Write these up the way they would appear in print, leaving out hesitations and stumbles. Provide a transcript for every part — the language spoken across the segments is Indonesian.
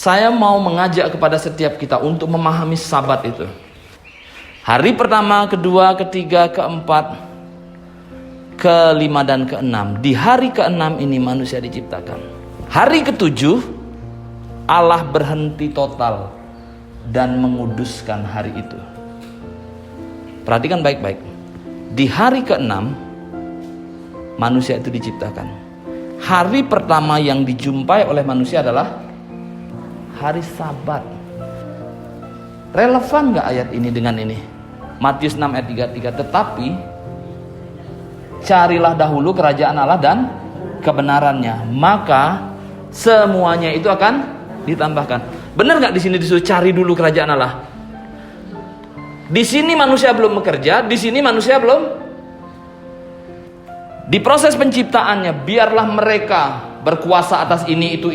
saya mau mengajak kepada setiap kita untuk memahami Sabat itu. Hari pertama, kedua, ketiga, keempat, kelima, dan keenam. Di hari keenam ini manusia diciptakan. Hari ketujuh, Allah berhenti total dan menguduskan hari itu. Perhatikan baik-baik. Di hari keenam, manusia itu diciptakan. Hari pertama yang dijumpai oleh manusia adalah hari Sabat. Relevan gak ayat ini dengan ini? Matius 6 ayat 33. Tetapi carilah dahulu kerajaan Allah dan kebenarannya, maka semuanya itu akan ditambahkan. Benar gak di sini disuruh cari dulu kerajaan Allah? Di sini manusia belum bekerja, di sini manusia belum. Di proses penciptaannya, biarlah mereka berkuasa atas ini, itu,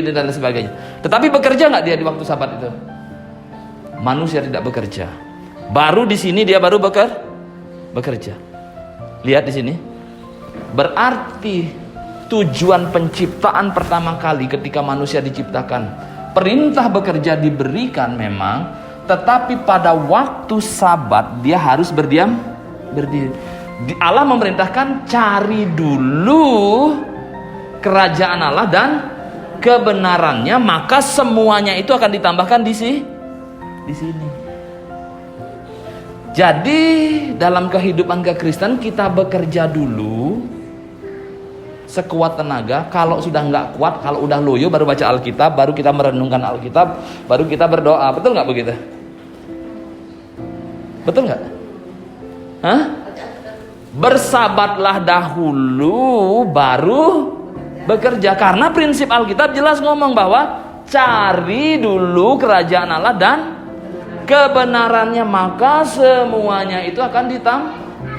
dan sebagainya. Tetapi bekerja nggak dia di waktu Sabat itu? Manusia tidak bekerja. Baru di sini dia baru bekerja. Lihat di sini. Berarti tujuan penciptaan pertama kali ketika manusia diciptakan, perintah bekerja diberikan memang, tetapi pada waktu Sabat dia harus berdiri. Allah memerintahkan cari dulu kerajaan Allah dan kebenarannya, maka semuanya itu akan ditambahkan di sini. Jadi dalam kehidupan kekristenan kita bekerja dulu sekuat tenaga. Kalau sudah nggak kuat, kalau udah loyo baru baca Alkitab, baru kita merenungkan Alkitab, baru kita berdoa. Betul nggak begitu? Betul nggak? Hah? Bersabatlah dahulu baru bekerja. Karena prinsip Alkitab jelas ngomong bahwa cari dulu kerajaan Allah dan kebenarannya, maka semuanya itu akan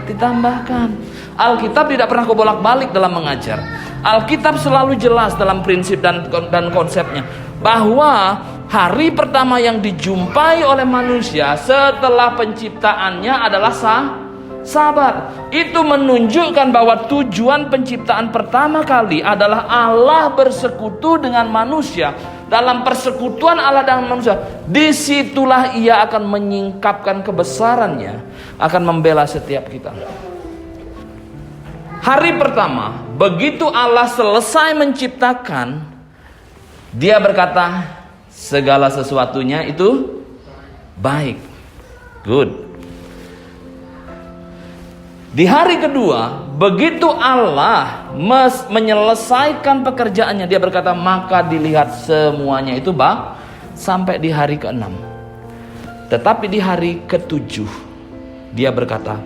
ditambahkan. Alkitab tidak pernah kebolak-balik dalam mengajar. Alkitab selalu jelas dalam prinsip dan konsepnya, bahwa hari pertama yang dijumpai oleh manusia setelah penciptaannya adalah Sabat. Itu menunjukkan bahwa tujuan penciptaan pertama kali adalah Allah bersekutu dengan manusia. Dalam persekutuan Allah dengan manusia, disitulah ia akan menyingkapkan kebesarannya, akan membela setiap kita. Hari pertama, begitu Allah selesai menciptakan, dia berkata segala sesuatunya itu baik, good. Di hari kedua, begitu Allah menyelesaikan pekerjaannya, dia berkata maka dilihat semuanya itu baik, sampai di hari keenam. Tetapi di hari ketujuh, dia berkata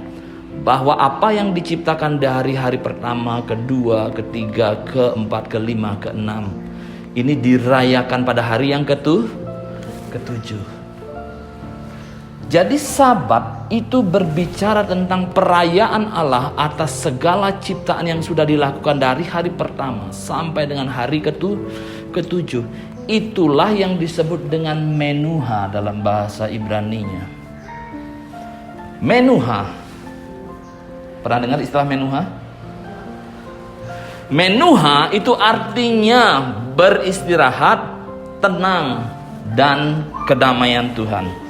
bahwa apa yang diciptakan dari hari pertama, kedua, ketiga, keempat, kelima, keenam, ini dirayakan pada hari yang ketujuh. Jadi Sabat itu berbicara tentang perayaan Allah atas segala ciptaan yang sudah dilakukan dari hari pertama sampai dengan hari ketujuh. Itulah yang disebut dengan Menuha dalam bahasa Ibraninya. Menuha. Pernah dengar istilah Menuha? Menuha itu artinya beristirahat, tenang, dan kedamaian Tuhan.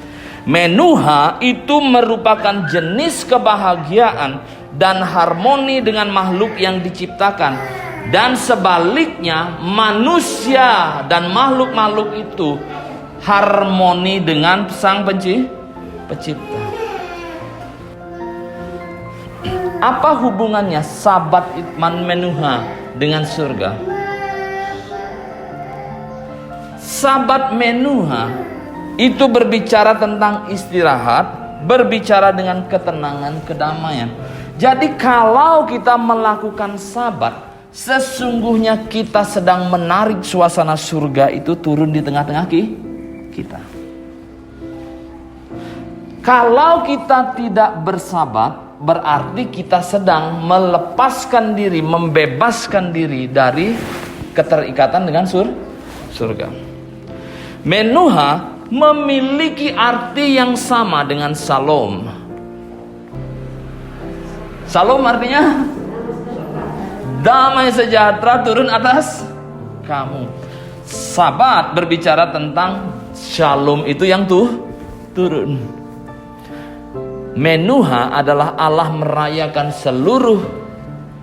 Menuha itu merupakan jenis kebahagiaan dan harmoni dengan makhluk yang diciptakan. Dan sebaliknya, manusia dan makhluk-makhluk itu harmoni dengan Sang Pencipta. Apa hubungannya Sabat Menuha dengan surga? Sabat Menuha itu berbicara tentang istirahat, berbicara dengan ketenangan, kedamaian. Jadi kalau kita melakukan Sabat, sesungguhnya kita sedang menarik suasana surga itu turun di tengah-tengah kita. Kalau kita tidak bersabat, berarti kita sedang melepaskan diri, membebaskan diri dari keterikatan dengan surga. Menuha memiliki arti yang sama dengan Shalom. Shalom artinya damai sejahtera turun atas kamu. Sabat berbicara tentang shalom itu yang turun. Menuha adalah Allah merayakan seluruh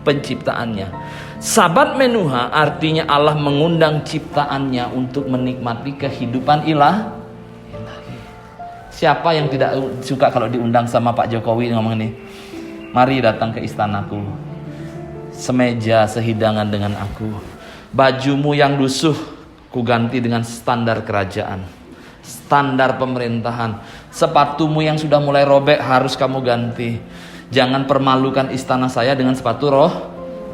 penciptaannya. Sabat menuha artinya Allah mengundang ciptaannya untuk menikmati kehidupan ilahi. Siapa yang tidak suka kalau diundang sama Pak Jokowi ngomong ini? Mari datang ke istanaku, semeja sehidangan dengan aku. Bajumu yang lusuh ku ganti dengan standar kerajaan, standar pemerintahan. Sepatumu yang sudah mulai robek harus kamu ganti. Jangan permalukan istana saya dengan sepatu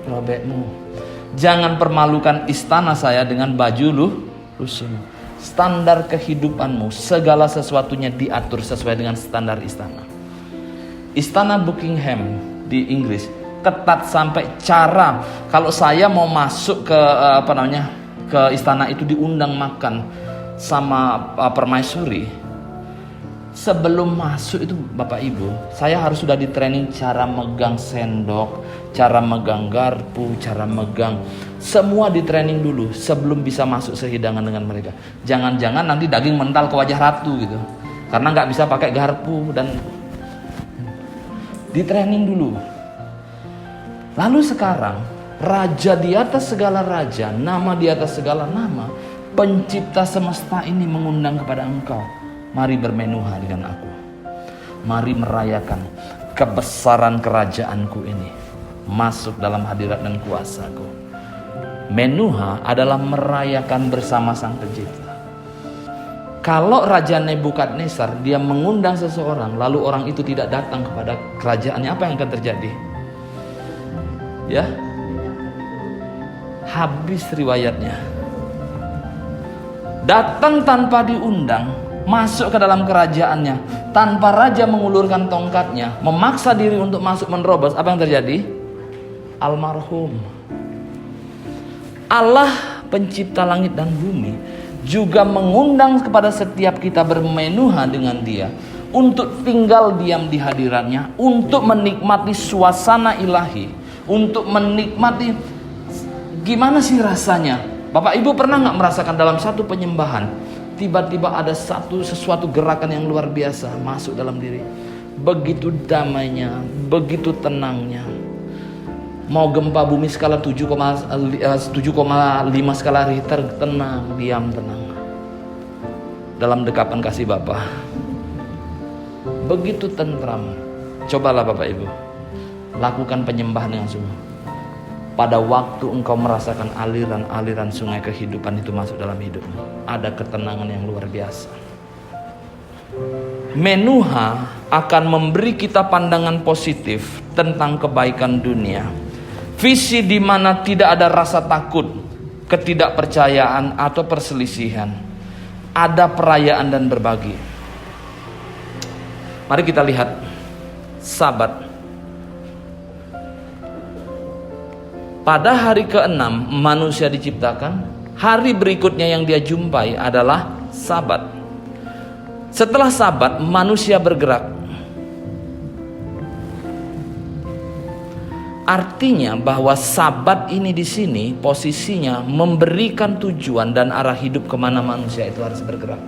robekmu. Jangan permalukan istana saya dengan baju lusuh. Standar kehidupanmu, segala sesuatunya diatur sesuai dengan standar istana. Istana Buckingham di Inggris ketat sampai cara kalau saya mau masuk ke ke istana itu diundang makan sama permaisuri. Sebelum masuk itu Bapak Ibu, saya harus sudah di training cara megang sendok, cara megang garpu, cara megang, semua di training dulu sebelum bisa masuk sehidangan dengan mereka. Jangan-jangan nanti daging mental ke wajah ratu gitu, karena nggak bisa pakai garpu dan di training dulu. Lalu sekarang Raja di atas segala raja, nama di atas segala nama, pencipta semesta ini mengundang kepada engkau. Mari bermenuha dengan aku. Mari merayakan kebesaran kerajaanku ini masuk dalam hadirat dan kuasaku. Menuha adalah merayakan bersama Sang Pencipta. Kalau Raja Nebukadnezar dia mengundang seseorang lalu orang itu tidak datang kepada kerajaannya, apa yang akan terjadi? Ya, habis riwayatnya. Datang tanpa diundang, masuk ke dalam kerajaannya tanpa raja mengulurkan tongkatnya, memaksa diri untuk masuk menerobos, apa yang terjadi? Almarhum. Allah pencipta langit dan bumi juga mengundang kepada setiap kita bermenuha dengan Dia, untuk tinggal diam di hadiratnya, untuk menikmati suasana ilahi, untuk menikmati gimana sih rasanya. Bapak Ibu pernah gak merasakan dalam satu penyembahan tiba-tiba ada sesuatu gerakan yang luar biasa masuk dalam diri, begitu damainya, begitu tenangnya. Mau gempa bumi skala 7,5 skala Richter, tenang, diam, tenang dalam dekapan kasih Bapa, begitu tentram. Cobalah Bapak Ibu lakukan penyembahan dengan sungguh. Pada waktu engkau merasakan aliran-aliran sungai kehidupan itu masuk dalam hidupmu, ada ketenangan yang luar biasa. Menuha akan memberi kita pandangan positif tentang kebaikan dunia. Visi di mana tidak ada rasa takut, ketidakpercayaan atau perselisihan. Ada perayaan dan berbagi. Mari kita lihat Sabat. Pada hari ke-6 manusia diciptakan. Hari berikutnya yang dia jumpai adalah Sabat. Setelah Sabat manusia bergerak. Artinya bahwa Sabat ini di sini posisinya memberikan tujuan dan arah hidup kemana manusia itu harus bergerak.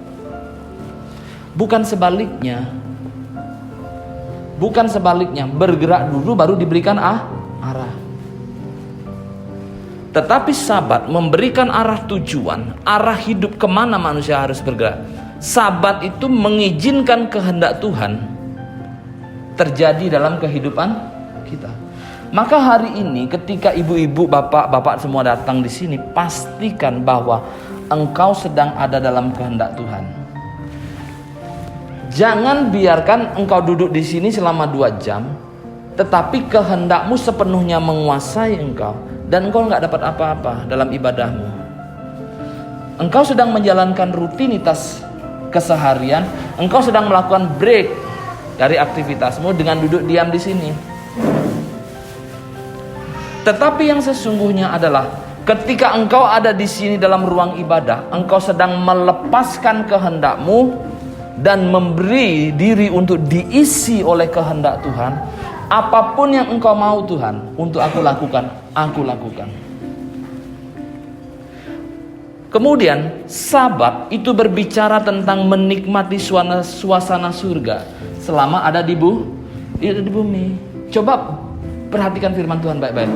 Bukan sebaliknya. Bukan sebaliknya, bergerak dulu baru diberikan arah. Tetapi Sabat memberikan arah tujuan, arah hidup kemana manusia harus bergerak. Sabat itu mengizinkan kehendak Tuhan terjadi dalam kehidupan kita. Maka hari ini ketika ibu-ibu, bapak-bapak semua datang di sini, pastikan bahwa engkau sedang ada dalam kehendak Tuhan. Jangan biarkan engkau duduk di sini selama 2 jam, tetapi kehendakmu sepenuhnya menguasai engkau dan engkau nggak dapat apa-apa dalam ibadahmu. Engkau sedang menjalankan rutinitas keseharian, engkau sedang melakukan break dari aktivitasmu dengan duduk diam di sini. Tetapi yang sesungguhnya adalah ketika engkau ada di sini dalam ruang ibadah, engkau sedang melepaskan kehendakmu dan memberi diri untuk diisi oleh kehendak Tuhan. Apapun yang engkau mau Tuhan untuk aku lakukan, aku lakukan. Kemudian Sabat itu berbicara tentang menikmati suasana surga selama ada di bumi. Coba perhatikan firman Tuhan baik-baik.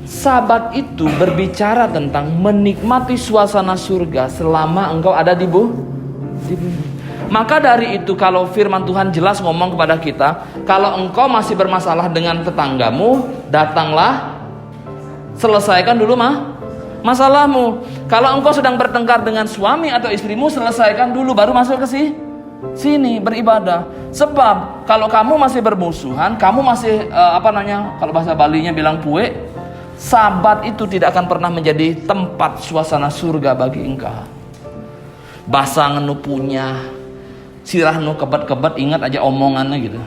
Sabat itu berbicara tentang menikmati suasana surga selama engkau ada di bumi. Maka dari itu kalau firman Tuhan jelas ngomong kepada kita, kalau engkau masih bermasalah dengan tetanggamu, datanglah, selesaikan dulu masalahmu. Kalau engkau sedang bertengkar dengan suami atau istrimu, selesaikan dulu baru masuk ke sini beribadah. Sebab kalau kamu masih bermusuhan, kamu masih kalau bahasa Balinya bilang puek, Sabat itu tidak akan pernah menjadi tempat suasana surga bagi engkau. Basa ngenu punya, sirah nu kebet-kebet, ingat aja omongannya gitu.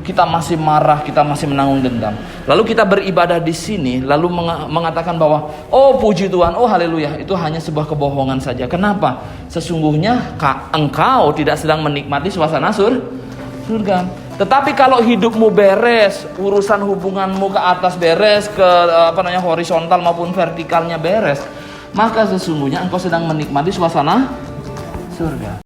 Kita masih marah, kita masih menanggung dendam. Lalu kita beribadah di sini, lalu mengatakan bahwa, oh puji Tuhan, oh haleluya, itu hanya sebuah kebohongan saja. Kenapa? Sesungguhnya engkau tidak sedang menikmati suasana surga. Tetapi kalau hidupmu beres, urusan hubunganmu ke atas beres, ke horizontal maupun vertikalnya beres, maka sesungguhnya engkau sedang menikmati suasana surga.